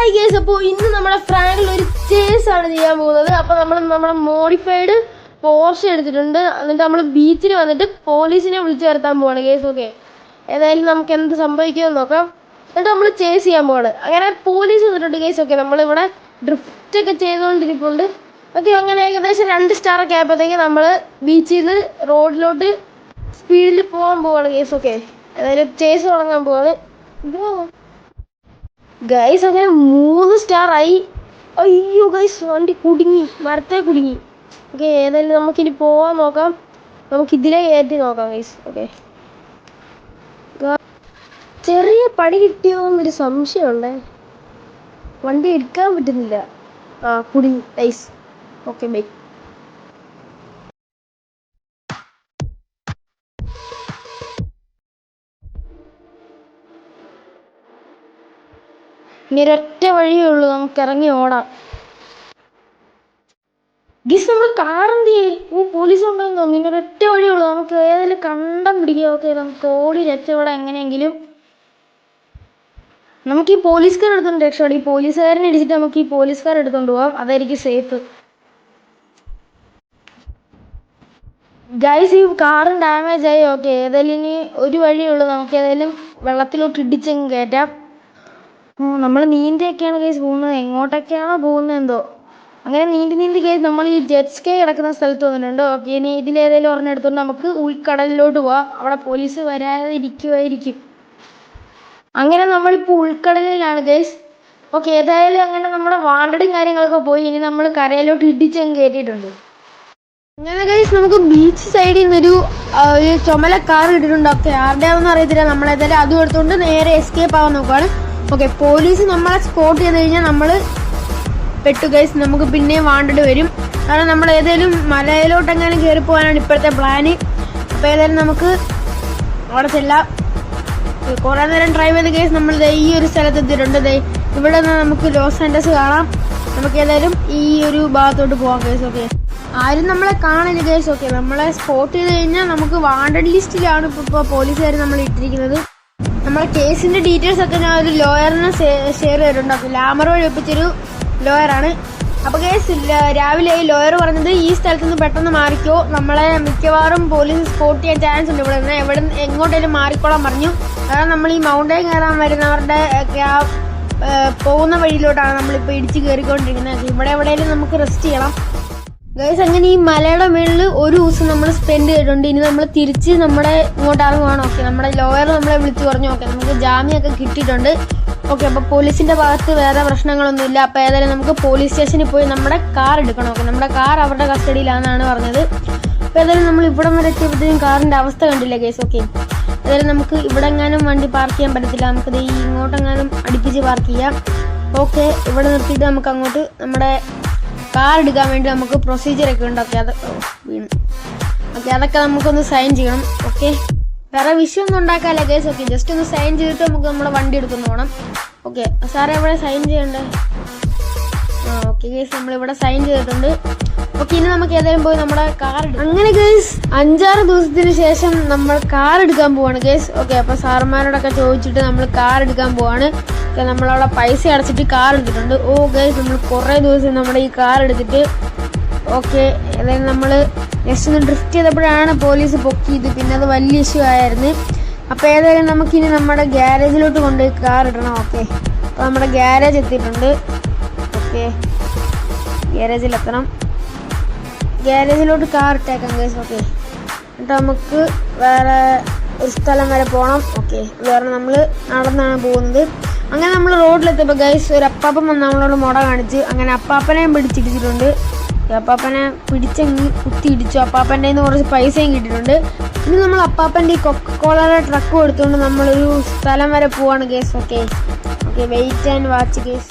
Hi guys, അപ്പോൾ ഇന്ന് നമ്മുടെ ഫ്രാങ്കിൽ ഒരു ചേസ് ആണ് ചെയ്യാൻ പോകുന്നത്. അപ്പോൾ നമ്മൾ നമ്മുടെ മോഡിഫൈഡ് പോർഷെ എടുത്തിട്ടുണ്ട്. എന്നിട്ട് നമ്മൾ ബീച്ചിൽ വന്നിട്ട് പോലീസിനെ വിളിച്ചു വരുത്താൻ പോവാണ് ഗൈസ്. ഓക്കെ, ഏതായാലും നമുക്ക് എന്ത് സംഭവിക്കുമെന്ന് നോക്കാം. എന്നിട്ട് നമ്മൾ ചേസ് ചെയ്യാൻ പോവാണ്. അങ്ങനെ പോലീസ് വന്നിട്ടുണ്ട് ഗൈസ്. ഓക്കെ, നമ്മളിവിടെ ഡ്രിഫ്റ്റ് ഒക്കെ ചെയ്തുകൊണ്ടിരിക്കുന്നുണ്ട്. ഓക്കെ, അങ്ങനെ ഏകദേശം 2 സ്റ്റാറൊക്കെ ആയപ്പോഴത്തേക്ക് നമ്മൾ ബീച്ചിൽ നിന്ന് റോഡിലോട്ട് സ്പീഡിൽ പോകാൻ പോവാണ് ഗൈസ്. ഓക്കെ, ഏതായാലും ചേസ് തുടങ്ങാൻ പോവാണ് ഗൈസ്. അങ്ങനെ 3 സ്റ്റാർ ആയി. അയ്യോ ഗൈസ്, വണ്ടി കുടുങ്ങി, മരത്തെ കുടുങ്ങി. ഓക്കെ, ഏതായാലും നമുക്കിനി പോവാൻ നോക്കാം. നമുക്കിതിലേ കയറ്റി നോക്കാം ഗൈസ്. ഓക്കെ, ചെറിയ പണി കിട്ടിയോ എന്നൊരു സംശയമുണ്ടേ. വണ്ടി എടുക്കാൻ പറ്റുന്നില്ല. കുടുങ്ങി ഗൈസ്. Okay bye. ഇനി ഒരൊറ്റ വഴിയേ ഉള്ളൂ, നമുക്ക് ഇറങ്ങി ഓടാം. ഗീസ്, നമ്മൾ കാറെന്ത് ചെയ്യും? പോലീസ് ഉണ്ടെന്ന് തോന്നുന്നു. ഇനി ഒരൊറ്റ വഴിയേ ഉള്ളൂ, നമുക്ക് ഏതെങ്കിലും കണ്ടം പിടിക്കുക. ഓക്കെ, നമുക്ക് ഓടി രക്ഷപ്പെടാം എങ്ങനെയെങ്കിലും. നമുക്ക് ഈ പോലീസുകാർ എടുത്തോണ്ട് രക്ഷപ്പെടാം. ഈ പോലീസുകാരനെ ഇടിച്ചിട്ട് നമുക്ക് ഈ പോലീസുകാർ എടുത്തോണ്ട് പോവാം, അതായിരിക്കും സേഫ്. ഗൈസ്, ഈ കാറും ഡാമേജ് ആയി. ഓക്കെ, ഏതായാലും ഇനി ഒരു വഴിയേ ഉള്ളൂ, നമുക്ക് ഏതായാലും വെള്ളത്തിലോട്ട് ഇടിച്ചങ്ങ് കയറ്റാം. നമ്മൾ നീന്തിയൊക്കെയാണ് ഗൈസ് പോകുന്നത്. എങ്ങോട്ടൊക്കെയാണോ പോകുന്നത് എന്തോ. അങ്ങനെ നീന്തി ഗൈസ് നമ്മൾ ഈ ജെറ്റ് സ്കൈ കിടക്കുന്ന സ്ഥലത്ത് വന്നിട്ടുണ്ട്. ഓക്കെ, ഇനി ഇതിലേതെങ്കിലും ഒരെണ്ണം എടുത്തുകൊണ്ട് നമുക്ക് ഉൾക്കടലിലോട്ട് പോവാം. അവിടെ പോലീസ് വരാതെ ഇരിക്കുമായിരിക്കും. അങ്ങനെ നമ്മളിപ്പോൾ ഉൾക്കടലിലാണ് ഗൈസ്. ഓക്കെ, ഏതായാലും അങ്ങനെ നമ്മുടെ വാണ്ടടും കാര്യങ്ങളൊക്കെ പോയി. ഇനി നമ്മൾ കരയിലോട്ട് ഇടിച്ചങ്ങ് കയറ്റിയിട്ടുണ്ട്. അങ്ങനെ ഗൈസ്, നമുക്ക് ബീച്ച് സൈഡിൽ നിന്നൊരു ചുമല കാർ ഇട്ടിട്ടുണ്ട്. ഓക്കെ, ആരുടെയാണെന്ന് അറിയത്തില്ല. നമ്മളേതായാലും അതും എടുത്തുകൊണ്ട് നേരെ എസ്കേപ്പ് ആവാൻ നോക്കുകയാണ്. ഓക്കെ, പോലീസ് നമ്മളെ സ്പോട്ട് ചെയ്ത് കഴിഞ്ഞാൽ നമ്മൾ പെട്ടു ഗൈസ്. നമുക്ക് പിന്നെ വാണ്ടഡ് വരും. കാരണം നമ്മൾ ഏതെങ്കിലും മലയിലോട്ട് എങ്ങനെ കയറി പോകാനാണ് ഇപ്പോഴത്തെ പ്ലാന്. അപ്പോൾ ഏതായാലും നമുക്ക് അവിടെ ചെല്ലാം. കുറേ നേരം ഡ്രൈവ് ചെയ്ത് ഗൈസ് നമ്മൾ ഈ ഒരു സ്ഥലത്ത് എത്തിയിട്ടുണ്ട്. ഇവിടെ നിന്ന് നമുക്ക് ലോസ് ആൻഡസ് കാണാം. നമുക്ക് ഏതായാലും ഈ ഒരു ഭാഗത്തോട്ട് പോകാം ഗൈസ്. ഓക്കെ, ആരും നമ്മളെ കാണില്ല ഗൈസ്. ഓക്കെ, നമ്മളെ സ്പോട്ട് ചെയ്ത് കഴിഞ്ഞാൽ നമുക്ക് വാണ്ടഡ് ലിസ്റ്റിലാണ് ഇപ്പോൾ പോലീസുകാർ നമ്മൾ ഇട്ടിരിക്കുന്നത്. നമ്മളെ കേസിന്റെ ഡീറ്റെയിൽസ് ഒക്കെ ഞാൻ ഒരു ലോയറിനെ ഷെയർ ചെയ്തിട്ടുണ്ട്. അപ്പോൾ ലാമർ വഴി ഒപ്പിച്ചൊരു ലോയറാണ്. അപ്പോൾ കേസ് രാവിലെ ഈ ലോയർ പറഞ്ഞത് ഈ സ്ഥലത്ത് നിന്ന് പെട്ടെന്ന് മാറിക്കോ, നമ്മളെ മിക്കവാറും പോലീസ് സ്പോട്ട് ചെയ്യാൻ ചാൻസ് ഉണ്ട്. ഇവിടെ എങ്ങോട്ടേലും മാറിക്കോളാൻ പറഞ്ഞു. കാരണം നമ്മൾ ഈ മൗണ്ടൈൻ കയറാൻ വരുന്നവരുടെ പോകുന്ന വഴിയിലോട്ടാണ് നമ്മളിപ്പോൾ ഇടിച്ച് കയറിക്കൊണ്ടിരിക്കുന്നത്. ഇവിടെ എവിടെയെങ്കിലും നമുക്ക് റെസ്റ്റ് ചെയ്യണം ഗൈസ്. അങ്ങനെ ഈ മലയുടെ മുകളിൽ ഒരു ദിവസം നമ്മൾ സ്പെൻഡ് ചെയ്തിട്ടുണ്ട്. ഇനി നമ്മൾ തിരിച്ച് നമ്മുടെ ഇങ്ങോട്ട് ഇറങ്ങുവാണ്. ഓക്കെ, നമ്മുടെ ലോയർ നമ്മളെ വിളിച്ചു പറഞ്ഞു. ഓക്കെ, നമുക്ക് ജാമ്യമൊക്കെ കിട്ടിയിട്ടുണ്ട്. ഓക്കെ, അപ്പോൾ പോലീസിന്റെ ഭാഗത്ത് വേറെ പ്രശ്നങ്ങളൊന്നുമില്ല. അപ്പോൾ ഏതായാലും നമുക്ക് പോലീസ് സ്റ്റേഷനിൽ പോയി നമ്മുടെ കാർ എടുക്കണം. ഓക്കെ, നമ്മുടെ കാർ അവരുടെ കസ്റ്റഡിയിലാണെന്നാണ് പറഞ്ഞത്. അപ്പോൾ ഏതായാലും നമ്മൾ ഇവിടെ വരെ എത്തിയപ്പോഴത്തേക്കും കാറിന്റെ അവസ്ഥ കണ്ടില്ല ഗൈസ്. ഓക്കെ, ഏതായാലും നമുക്ക് ഇവിടെ എങ്ങാനും വണ്ടി പാർക്ക് ചെയ്യാൻ പറ്റത്തില്ല. നമുക്കത് ഈ ഇങ്ങോട്ടെങ്ങാനും അടുപ്പിച്ച് പാർക്ക് ചെയ്യാം. ഓക്കെ, ഇവിടെ നിർത്തിയിട്ട് നമുക്ക് അങ്ങോട്ട് നമ്മുടെ കാർ എടുക്കാൻ വേണ്ടി നമുക്ക് പ്രൊസീജിയറൊക്കെ ഉണ്ട്. ഓക്കെ, അത് വീണ്. ഓക്കെ, അതൊക്കെ നമുക്കൊന്ന് സൈൻ ചെയ്യണം. ഓക്കെ, വേറെ വിഷയമൊന്നും ഉണ്ടാക്കാല്ല ഗൈസ്. ഓക്കെ, ജസ്റ്റ് ഒന്ന് സൈൻ ചെയ്തിട്ട് നമുക്ക് നമ്മുടെ വണ്ടി എടുക്കുന്നു പോകണം. ഓക്കെ, സാറേ എവിടെ സൈൻ ചെയ്യണ്ടേ? ഓക്കെ ഗൈസ്, നമ്മളിവിടെ സൈൻ ചെയ്തിട്ടുണ്ട്. ഓക്കെ, ഇനി നമുക്ക് ഏതായാലും പോയി നമ്മുടെ കാർ എടുക്കാം. അങ്ങനെ ഗൈസ് 5-6 ദിവസത്തിന് ശേഷം നമ്മൾ കാർ എടുക്കാൻ പോവാണ് ഗൈസ്. ഓക്കെ, അപ്പോൾ സാറന്മാരോടൊക്കെ ചോദിച്ചിട്ട് നമ്മൾ കാർ എടുക്കാൻ പോവാണ്. ഓക്കെ, നമ്മളവിടെ പൈസ അടച്ചിട്ട് കാർ എടുത്തിട്ടുണ്ട്. ഓ ഗൈസ്, നമ്മൾ കുറേ ദിവസം നമ്മുടെ ഈ കാർ എടുത്തിട്ട്. ഓക്കെ, ഏതായാലും നമ്മൾ ജസ്റ്റ് ഒന്ന് ഡ്രിഫ്റ്റ് ചെയ്തപ്പോഴാണ് പോലീസ് പൊക്കിയത്. പിന്നെ അത് വലിയ ഇഷ്യൂ ആയിരുന്നു. അപ്പോൾ ഏതായാലും നമുക്കിനി നമ്മുടെ ഗ്യാരേജിലോട്ട് കൊണ്ടുപോയി കാർ ഇടണം. ഓക്കെ, അപ്പോൾ നമ്മുടെ ഗ്യാരേജ് എത്തിയിട്ടുണ്ട്. ഓക്കെ, ഗ്യാരേജിലെത്തണം. ഗ്യാരേജിലോട്ട് കാർ ഇട്ടേക്കാം ഗൈസ്. ഓക്കെ, എന്നിട്ട് നമുക്ക് വേറെ ഒരു സ്ഥലം വരെ പോകണം. ഓക്കെ, വേറെ നമ്മൾ നടന്നാണ് പോകുന്നത്. അങ്ങനെ നമ്മൾ റോഡിലെത്തിയപ്പോൾ ഗൈസ് ഒരു അപ്പാപ്പൻ വന്ന് നമ്മളോട് മുട കാണിച്ച്. അങ്ങനെ അപ്പാപ്പനെയും പിടിച്ചിടിച്ചിട്ടുണ്ട്. അപ്പാപ്പനെ പിടിച്ചങ്ങ് കുത്തി ഇടിച്ചു. അപ്പാപ്പൻ്റെ നിന്ന് കുറച്ച് പൈസയും കിട്ടിയിട്ടുണ്ട്. ഇനി നമ്മൾ അപ്പാപ്പൻ്റെ ഈ കൊക്കക്കോളയുടെ ട്രക്ക് എടുത്തുകൊണ്ട് നമ്മളൊരു സ്ഥലം വരെ പോവാണ് guys. Okay, wait and watch guys.